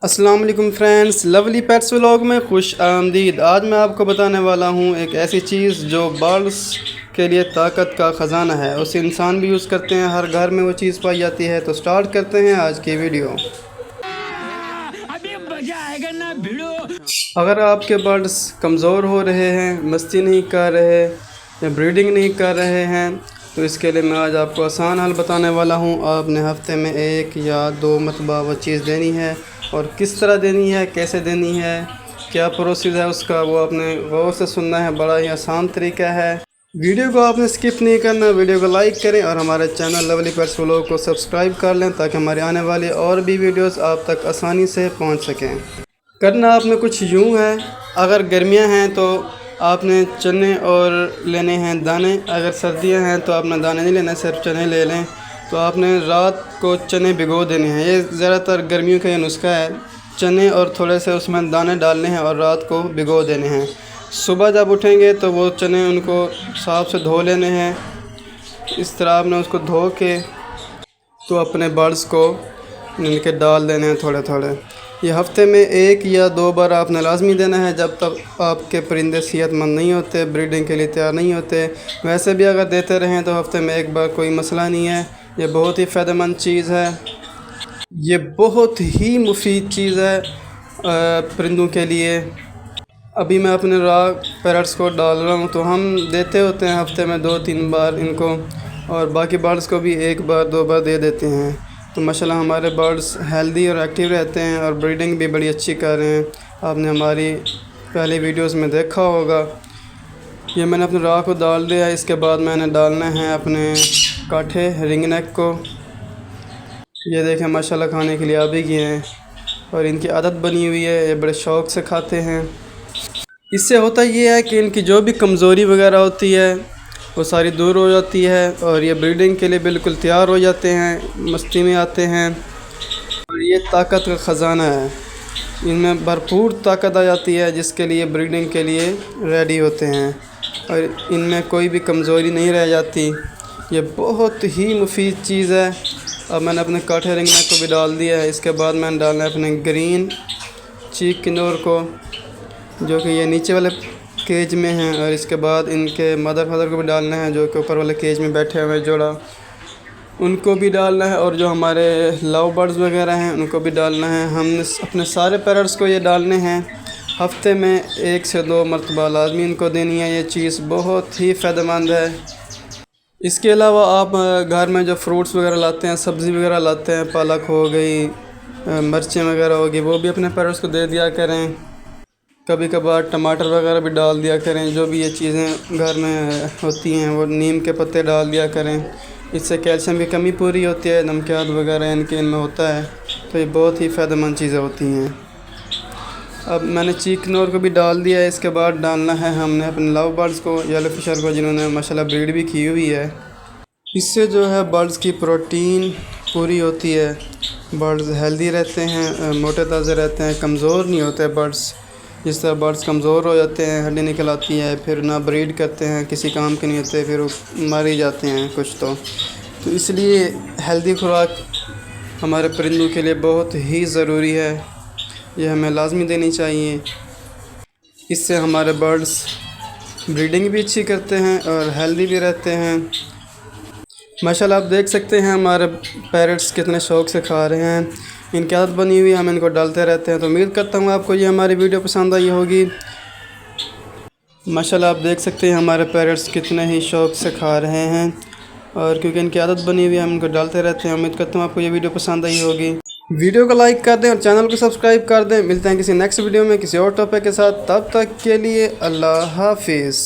अस्सलाम वालेकुम friends, lovely pets vlog में खुश आमदीद। आज मैं आपको बताने वाला हूँ एक ऐसी चीज़ जो बर्ड्स के लिए ताकत का ख़जाना है। उसे इंसान भी यूज़ करते हैं, हर घर में वो चीज़ पाई जाती है। तो स्टार्ट करते हैं आज की वीडियो। अभी मजा आएगा ना भिड़ो। अगर आपके बर्ड्स कमज़ोर हो रहे हैं, मस्ती नहीं कर रहे या ब्रीडिंग नहीं कर रहे हैं, तो इसके लिए मैं आज आपको आसान हल बताने वाला हूँ। आपने हफ्ते में 1 या 2 मरतबा वो चीज़ देनी है, और किस तरह देनी है, कैसे देनी है, क्या प्रोसेस है उसका, वो आपने गौर से सुनना है। बड़ा ही आसान तरीका है। वीडियो को आपने स्किप नहीं करना, वीडियो को लाइक करें और हमारे चैनल लवली पेट्स व्लॉग को सब्सक्राइब कर लें, ताकि हमारे आने वाले और भी वीडियोस आप तक आसानी से पहुंच सकें। करना आपने कुछ यूँ है, अगर गर्मियां हैं तो आपने चने और लेने हैं दाने। अगर सर्दियां हैं तो आपने दाने नहीं लेना, सिर्फ चने ले लें। तो आपने रात को चने भिगो देने हैं। ये ज़्यादातर गर्मियों का ये नुस्खा है। चने और थोड़े से उसमें दाने डालने हैं और रात को भिगो देने हैं। सुबह जब उठेंगे तो वो चने उनको साफ से धो लेने हैं। इस तरह आपने उसको धो के तो अपने बर्ड्स को इनके डाल देने हैं थोड़े थोड़े। ये हफ्ते में 1 या 2 बार आपने लाजमी देना है, जब तक आपके परिंदे सेहतमंद नहीं होते, ब्रीडिंग के लिए तैयार नहीं होते। वैसे भी अगर देते रहें तो हफ्ते में 1 बार कोई मसला नहीं है। ये बहुत ही फ़ायदेमंद चीज़ है, ये बहुत ही मुफीद चीज़ है परिंदों के लिए। अभी मैं अपने रॉ पैरट्स को डाल रहा हूँ, तो हम देते होते हैं हफ्ते में 2-3 बार इनको, और बाकी बर्ड्स को भी 1 बार 2 बार दे देते हैं। तो माशाल्लाह हमारे बर्ड्स हेल्दी और एक्टिव रहते हैं और ब्रीडिंग भी बड़ी अच्छी कर रहे हैं। आपने हमारी पहले वीडियोस में देखा होगा। ये मैंने अपने रॉ को डाल दिया है। इसके बाद मैंने डालना है अपने काठे रिंग नेक को। ये देखें माशाल्लाह खाने के लिए आ भी गए हैं और इनकी आदत बनी हुई है, ये बड़े शौक़ से खाते हैं। इससे होता ये है कि इनकी जो भी कमज़ोरी वगैरह होती है वो सारी दूर हो जाती है, और ये ब्रीडिंग के लिए बिल्कुल तैयार हो जाते हैं, मस्ती में आते हैं। और ये ताकत का ख़जाना है, इनमें भरपूर ताकत आ जाती है, जिसके लिए ब्रीडिंग के लिए रेडी होते हैं, और इनमें कोई भी कमज़ोरी नहीं रह जाती। ये बहुत ही मुफीद चीज़ है। अब मैंने अपने काठे रिंग नेक को भी डाल दिया है। इसके बाद मैंने डालना है अपने ग्रीन चीक किन्नौर को, जो कि ये नीचे वाले केज में हैं, और इसके बाद इनके मदर फादर को भी डालना है, जो कि ऊपर वाले केज में बैठे हुए जोड़ा, उनको भी डालना है। और जो हमारे लव बर्ड्स वगैरह हैं उनको भी डालना है। हम अपने सारे पैरट्स को ये डालने हैं। हफ्ते में 1 से 2 मरतबा लाजमी इनको देनी है। ये चीज़ बहुत ही फ़ायदेमंद है। इसके अलावा आप घर में जो फ्रूट्स वगैरह लाते हैं, सब्ज़ी वगैरह लाते हैं, पालक हो गई, मिर्चें वगैरह होगी, वो भी अपने पैरट्स को दे दिया करें। कभी कभार टमाटर वगैरह भी डाल दिया करें। जो भी ये चीज़ें घर में होती हैं, वो नीम के पत्ते डाल दिया करें। इससे कैल्शियम की कमी पूरी होती है, नमकियात वगैरह इनके इनमें होता है, तो ये बहुत ही फ़ायदेमंद चीज़ें होती हैं। अब मैंने चिकनोर को भी डाल दिया है। इसके बाद डालना है हमने अपने लव बर्ड्स को, येलो फिशर को, जिन्होंने माशाल्लाह ब्रीड भी की हुई है। इससे जो है बर्ड्स की प्रोटीन पूरी होती है, बर्ड्स हेल्दी रहते हैं, मोटे ताज़े रहते हैं, कमज़ोर नहीं होते बर्ड्स। जिस तरह बर्ड्स कमज़ोर हो जाते हैं, हड्डी निकल आती है, फिर ना ब्रीड करते हैं, किसी काम के नहीं होते, फिर वो मर ही जाते हैं कुछ तो इसलिए हेल्दी खुराक हमारे परिंदों के लिए बहुत ही ज़रूरी है। यह हमें लाजमी देनी चाहिए। इससे हमारे बर्ड्स ब्रीडिंग भी अच्छी करते हैं और हेल्दी भी रहते हैं। माशाल्लाह आप देख सकते हैं हमारे पैरट्स कितने शौक़ से खा रहे हैं। इनकी आदत बनी हुई है, हम इनको डालते रहते हैं। तो उम्मीद करता हूँ आपको ये हमारी वीडियो पसंद आई होगी। माशाल्लाह आप देख सकते हैं हमारे पैरट्स कितने ही शौक़ से खा रहे हैं, और क्योंकि इनकी आदत बनी हुई है हम इनको डालते रहते हैं। उम्मीद करता हूँ आपको ये वीडियो पसंद आई होगी। वीडियो को लाइक कर दें और चैनल को सब्सक्राइब कर दें। मिलते हैं किसी नेक्स्ट वीडियो में किसी और टॉपिक के साथ। तब तक के लिए अल्लाह हाफिज़।